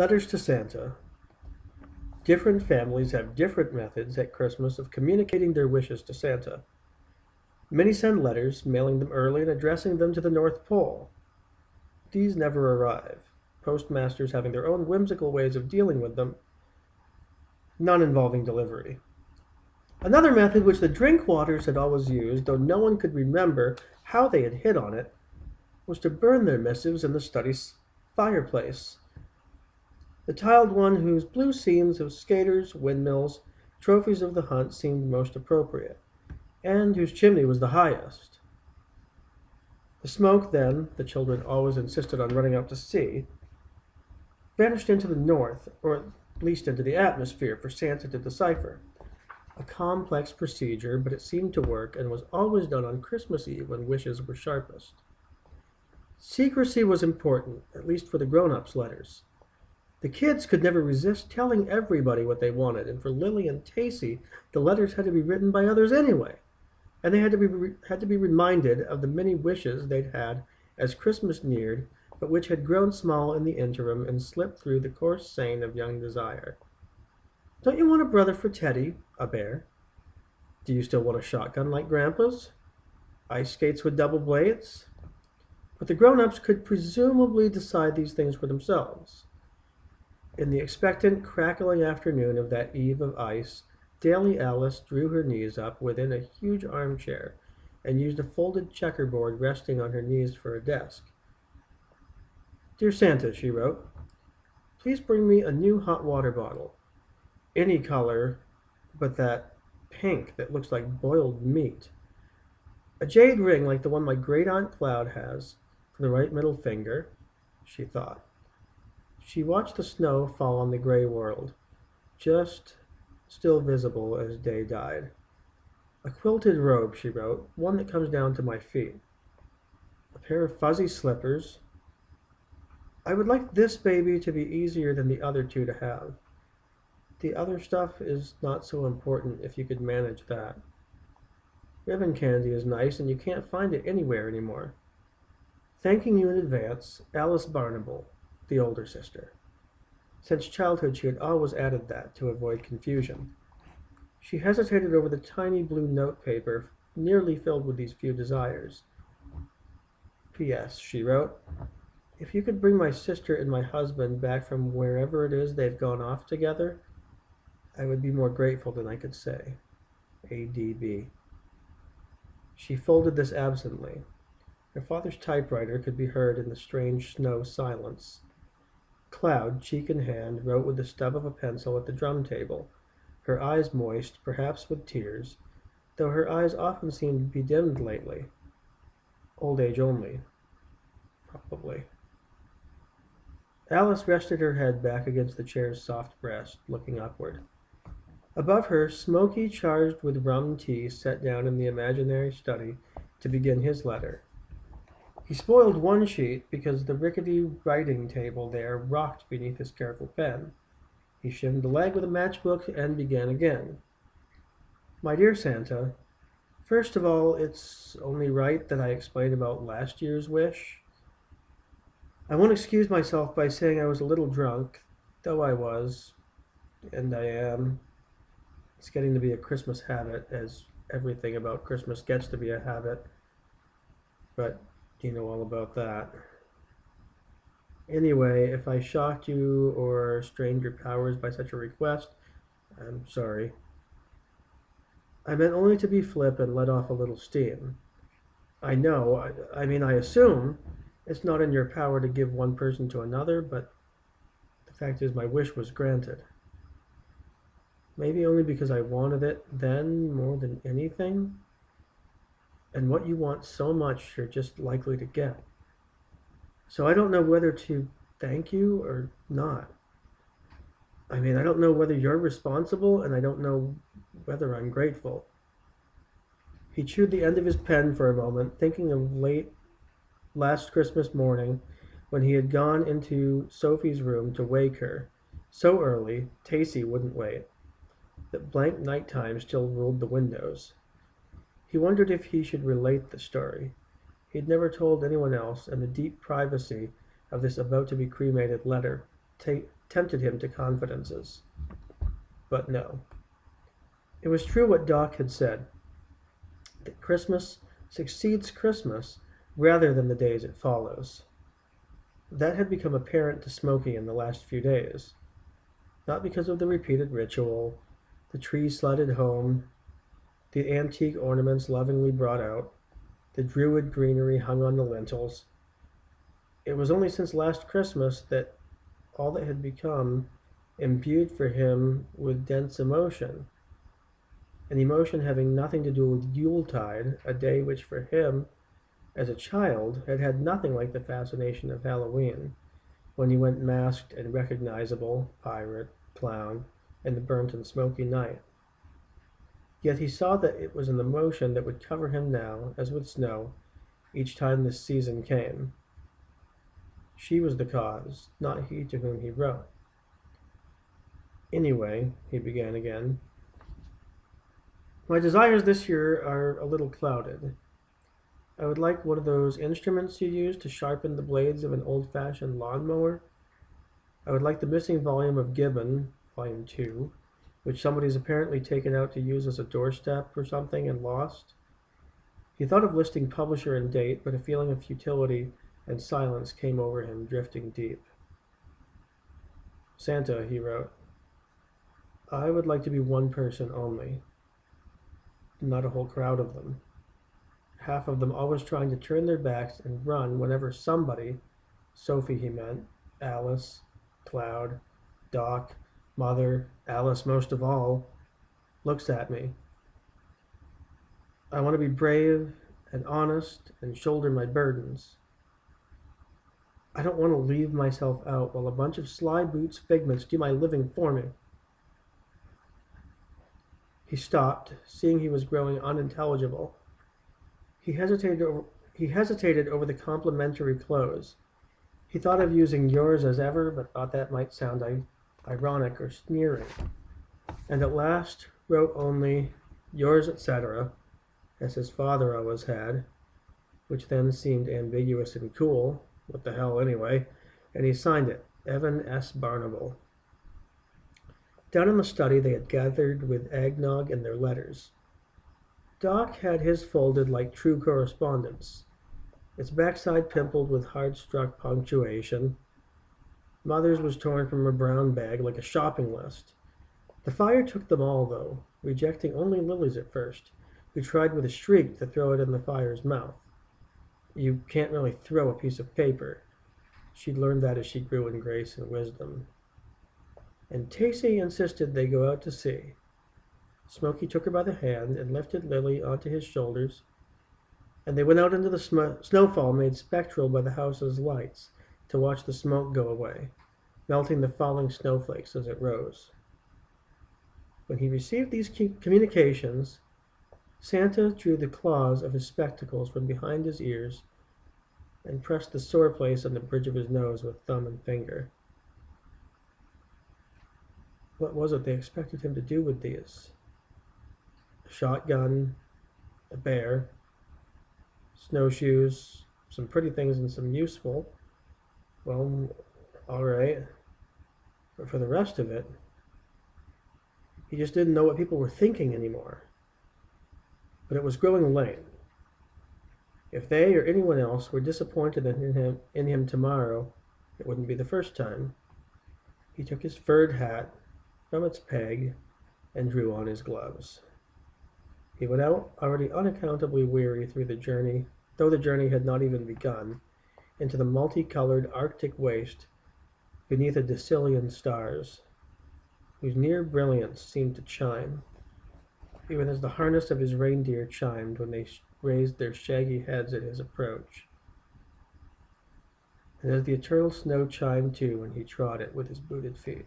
Letters to Santa. Different families have different methods at Christmas of communicating their wishes to Santa. Many send letters, mailing them early and addressing them to the North Pole. These never arrive, postmasters having their own whimsical ways of dealing with them, none involving delivery. Another method which the Drinkwaters had always used, though no one could remember how they had hit on it, was to burn their missives in the study fireplace. The tiled one whose blue scenes of skaters, windmills, trophies of the hunt seemed most appropriate, and whose chimney was the highest. The smoke then, the children always insisted on running out to see, vanished into the north, or at least into the atmosphere for Santa to decipher. A complex procedure, but it seemed to work and was always done on Christmas Eve when wishes were sharpest. Secrecy was important, at least for the grown-ups' letters. The kids could never resist telling everybody what they wanted, and for Lily and Tacy, the letters had to be written by others anyway, and they had to be reminded of the many wishes they'd had as Christmas neared, but which had grown small in the interim and slipped through the coarse seine of young desire. Don't you want a brother for Teddy, a bear? Do you still want a shotgun like Grandpa's? Ice skates with double blades? But the grown-ups could presumably decide these things for themselves. In the expectant, crackling afternoon of that eve of ice, Daily Alice drew her knees up within a huge armchair and used a folded checkerboard resting on her knees for a desk. Dear Santa, she wrote, please bring me a new hot water bottle. Any color, but that pink that looks like boiled meat. A jade ring like the one my great-aunt Cloud has for the right middle finger, she thought. She watched the snow fall on the gray world, just still visible as day died. A quilted robe, she wrote, one that comes down to my feet. A pair of fuzzy slippers. I would like this baby to be easier than the other two to have. The other stuff is not so important if you could manage that. Ribbon candy is nice and you can't find it anywhere anymore. Thanking you in advance, Alice Barnable, the older sister. Since childhood she had always added that to avoid confusion. She hesitated over the tiny blue notepaper nearly filled with these few desires. P.S., she wrote, if you could bring my sister and my husband back from wherever it is they've gone off together, I would be more grateful than I could say. A.D.B. She folded this absently. Her father's typewriter could be heard in the strange snow silence. Cloud, cheek in hand, wrote with the stub of a pencil at the drum table, her eyes moist, perhaps with tears, though her eyes often seemed bedimmed lately. Old age only, probably. Alice rested her head back against the chair's soft breast, looking upward. Above her, Smoky, charged with rum tea, sat down in the imaginary study to begin his letter. He spoiled one sheet because the rickety writing table there rocked beneath his careful pen. He shimmed the leg with a matchbook and began again. My dear Santa, first of all, it's only right that I explain about last year's wish. I won't excuse myself by saying I was a little drunk, though I was, and I am. It's getting to be a Christmas habit, as everything about Christmas gets to be a habit. But you know all about that. Anyway, if I shocked you or strained your powers by such a request, I'm sorry. I meant only to be flip and let off a little steam. I know, I assume it's not in your power to give one person to another, but the fact is my wish was granted. Maybe only because I wanted it then more than anything. And what you want so much, you're just likely to get. So I don't know whether to thank you or not. I don't know whether you're responsible, and I don't know whether I'm grateful. He chewed the end of his pen for a moment, thinking of late last Christmas morning when he had gone into Sophie's room to wake her. So early, Tacy wouldn't wait. That blank nighttime still ruled the windows. He wondered if he should relate the story. He had never told anyone else, and the deep privacy of this about-to-be-cremated letter tempted him to confidences. But no. It was true what Doc had said, that Christmas succeeds Christmas rather than the days it follows. That had become apparent to Smokey in the last few days, not because of the repeated ritual, the tree slided home, the antique ornaments lovingly brought out, the druid greenery hung on the lintels. It was only since last Christmas that all that had become imbued for him with dense emotion, an emotion having nothing to do with Yuletide, a day which for him, as a child, had had nothing like the fascination of Halloween, when you went masked and recognizable, pirate, clown, in the burnt and smoky night. Yet he saw that it was an emotion that would cover him now, as with snow, each time this season came. She was the cause, not he to whom he wrote. Anyway, he began again, my desires this year are a little clouded. I would like one of those instruments you use to sharpen the blades of an old-fashioned lawnmower. I would like the missing volume of Gibbon, Volume 2, which somebody's apparently taken out to use as a doorstep or something and lost. He thought of listing publisher and date, but a feeling of futility and silence came over him, drifting deep. Santa, he wrote, I would like to be one person only, not a whole crowd of them. Half of them always trying to turn their backs and run whenever somebody, Sophie he meant, Alice, Cloud, Doc, Mother, Alice most of all, looks at me. I want to be brave and honest and shoulder my burdens. I don't want to leave myself out while a bunch of sly boots figments do my living for me. He stopped, seeing he was growing unintelligible. He hesitated over the complimentary close. He thought of using yours as ever, but thought that might sound ironic or sneering, and at last wrote only yours, etc., as his father always had, which then seemed ambiguous and cool. What the hell, anyway? And he signed it, Evan S. Barnable. Down in the study, they had gathered with eggnog and their letters. Doc had his folded like true correspondence, its backside pimpled with hard-struck punctuation. Mother's was torn from a brown bag like a shopping list. The fire took them all, though, rejecting only Lily's at first, who tried with a shriek to throw it in the fire's mouth. You can't really throw a piece of paper. She'd learned that as she grew in grace and wisdom. And Tacy insisted they go out to sea. Smokey took her by the hand and lifted Lily onto his shoulders, and they went out into the snowfall made spectral by the house's lights to watch the smoke go away, melting the falling snowflakes as it rose. When he received these communications, Santa drew the claws of his spectacles from behind his ears and pressed the sore place on the bridge of his nose with thumb and finger. What was it they expected him to do with these? A shotgun, a bear, snowshoes, some pretty things and some useful. Well, all right. But for the rest of it, he just didn't know what people were thinking anymore. But it was growing late. If they or anyone else were disappointed in him tomorrow, it wouldn't be the first time. He took his furred hat from its peg and drew on his gloves. He went out, already unaccountably weary through the journey, though the journey had not even begun, into the multicolored Arctic waste beneath a decillion stars, whose near brilliance seemed to chime, even as the harness of his reindeer chimed when they raised their shaggy heads at his approach, and as the eternal snow chimed too when he trod it with his booted feet.